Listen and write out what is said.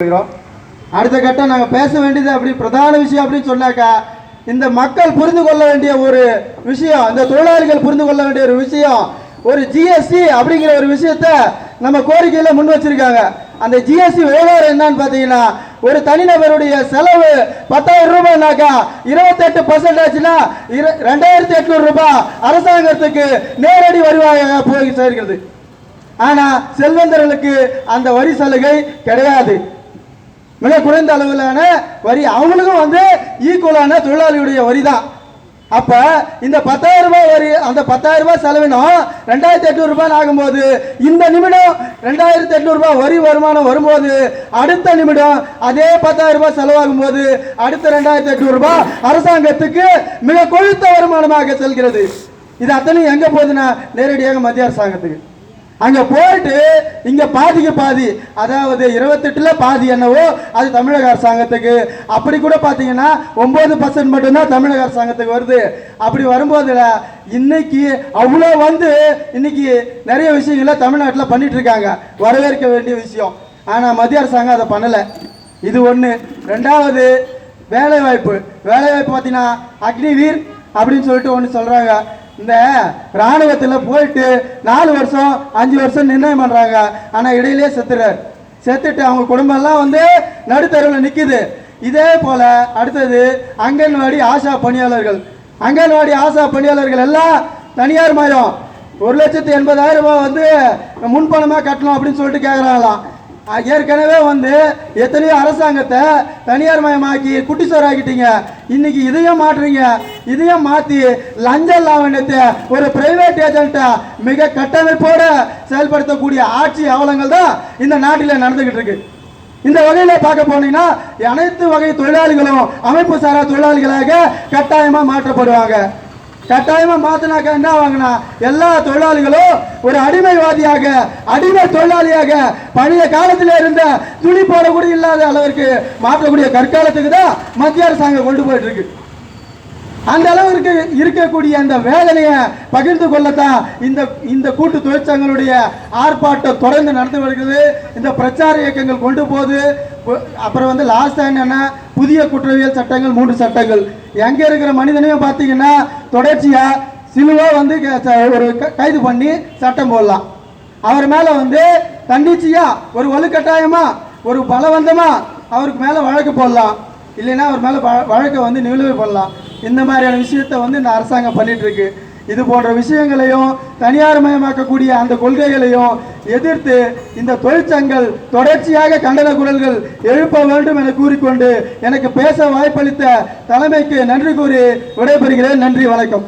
அடுத்த கட்டம் நாங்கள் பேச வேண்டியது அப்படி பிரதான விஷயம் அப்படின்னு சொன்னாக்கா, இந்த மக்கள் புரிந்து கொள்ள வேண்டிய ஒரு விஷயம், இந்த தொழிலாளிகள் புரிந்து கொள்ள வேண்டிய ஒரு விஷயம், ஒரு ஜிஎஸ்டி அப்படிங்கிற ஒரு விஷயத்த நம்ம கோரிக்கையில் முன் வச்சிருக்காங்க. அந்த ஜிஎஸ்டி விவகாரம் என்னன்னு பார்த்தீங்கன்னா, ஒரு தனிநபருடைய செலவு 10,000 ரூபாய்னாக்கா 28% 2,800 ரூபாய் அரசாங்கத்துக்கு நேரடி வருவாயாக போய் சேர்க்கிறது. ஆனால் செல்வந்தர்களுக்கு அந்த வரி சலுகை கிடையாது. மிக குறைந்த அளவிலான வரி, அவங்களுக்கும் வந்து ஈக்குவலான தொழிலாளியுடைய வரி தான். அப்ப இந்த 10,000 ரூபாய் வரி, அந்த 10,000 ரூபாய் செலவினம் 2,800 ரூபாய் ஆகும்போது, இந்த நிமிடம் 2,800 ரூபாய் வரி வருமானம் வரும்போது, அடுத்த நிமிடம் அதே 10,000 ரூபாய் செலவாகும் போது அடுத்த 2,800 ரூபாய் அரசாங்கத்துக்கு மிக கொழுத்த வருமானமாக செல்கிறது. இது அத்தனையும் எங்க போகுதுன்னா நேரடியாக மத்திய அரசாங்கத்துக்கு. அங்க போயிட்டு இங்க பாதிக்கு பாதி, அதாவது 28ல் பாதி என்னவோ அது தமிழக அரசாங்கத்துக்கு. அப்படி கூட பாத்தீங்கன்னா 9% மட்டும்தான் தமிழக அரசாங்கத்துக்கு வருது. அப்படி வரும்போது இன்னைக்கு அவ்வளோ வந்து இன்னைக்கு நிறைய விஷயங்களை தமிழ்நாட்டில் பண்ணிட்டு இருக்காங்க, வரவேற்க வேண்டிய விஷயம். ஆனா மத்திய அரசாங்கம் அதை பண்ணல. இது ஒண்ணு. ரெண்டாவது வேலைவாய்ப்பு. வேலைவாய்ப்பு பார்த்தீங்கன்னா அக்னிவீர் அப்படின்னு சொல்லிட்டு ஒன்று சொல்றாங்க. இந்த ராணுவத்தில் போயிட்டு 4 வருஷம் 5 வருஷம் நிர்ணயம் பண்றாங்க. ஆனா இடையிலேயே செத்துட்டு அவங்க குடும்பம் எல்லாம் வந்து நடுத்தருவில் நிக்குது. இதே போல அடுத்தது அங்கன்வாடி ஆசா பணியாளர்கள். அங்கன்வாடி ஆசா பணியாளர்கள் எல்லாம் தனியார் மயம். 1,80,000 ரூபாய் வந்து முன்பணமா கட்டணும் அப்படின்னு சொல்லிட்டு கேட்கறாங்களாம். ஏற்கனவே வந்து எத்தனையோ அரசாங்கத்தை தனியார் மயமாக்கி குட்டிச்சோர் ஆக்கிட்டீங்க. இன்னைக்கு இதையும் மாற்றுறீங்க. இதையும் மாற்றி லஞ்ச லாவண்யத்தை ஒரு பிரைவேட் ஏஜென்ட்டா மிக கட்டமைப்போட செயல்படுத்தக்கூடிய ஆட்சி அவலங்கள் தான் இந்த நாட்டில் நடந்துகிட்டு இருக்கு. இந்த வகையில் பார்க்க போனீங்கன்னா அனைத்து வகை தொழிலாளிகளும் அமைப்பு சாரா தொழிலாளிகளாக கட்டாயமா மாற்றப்படுவாங்க. கட்டாயமா மாத்தினாக்க என்ன ஆவாங்கன்னா, எல்லா தொழிலாளிகளும் ஒரு அடிமைவாதியாக, அடிமை தொழிலாளியாக, பழைய காலத்தில் இருந்த துணி போடக்கூடிய இல்லாத அளவிற்கு மாற்றக்கூடிய கற்காலத்துக்கு தான் மத்திய அரசாங்கம் கொண்டு போயிட்டு இருக்கு. அந்த அளவிற்கு இருக்கக்கூடிய அந்த வேதனையை பகிர்ந்து கொள்ளத்தான் இந்த கூட்டு தொழிற்சங்களுடைய ஆர்ப்பாட்டம் தொடர்ந்து நடந்து வருகிறது. இந்த பிரச்சார இயக்கங்கள் கொண்டு போகுது. அப்புறம் வந்து லாஸ்ட் என்ன, புதிய குற்றவியல் சட்டங்கள் 3 சட்டங்கள். எங்க இருக்கிற மனிதனையும் பார்த்தீங்கன்னா தொடர்ச்சியா சிலுவா வந்து ஒரு கைது பண்ணி சட்டம் போடலாம். அவர் மேல வந்து தன்னிச்சையா ஒரு வலுக்கட்டாயமா ஒரு பலவந்தமா அவருக்கு மேல வழக்கு போடலாம். இல்லைன்னா அவர் மேல வழக்கை வந்து நிலுவை பண்ணலாம். இந்த மாதிரியான விஷயத்தை வந்து இந்த அரசாங்கம் பண்ணிட்டு இருக்கு. இது போன்ற விஷயங்களையும் தனியார் மயமாக்கக்கூடிய அந்த கொள்கைகளையும் எதிர்த்து இந்த தொழிற்சங்கள் தொடர்ச்சியாக கண்டன குரல்கள் எழுப்ப வேண்டும் என கூறிக்கொண்டு எனக்கு பேச வாய்ப்பளித்த தலைமைக்கு நன்றி கூறி விடைபெறுகிறேன். நன்றி, வணக்கம்.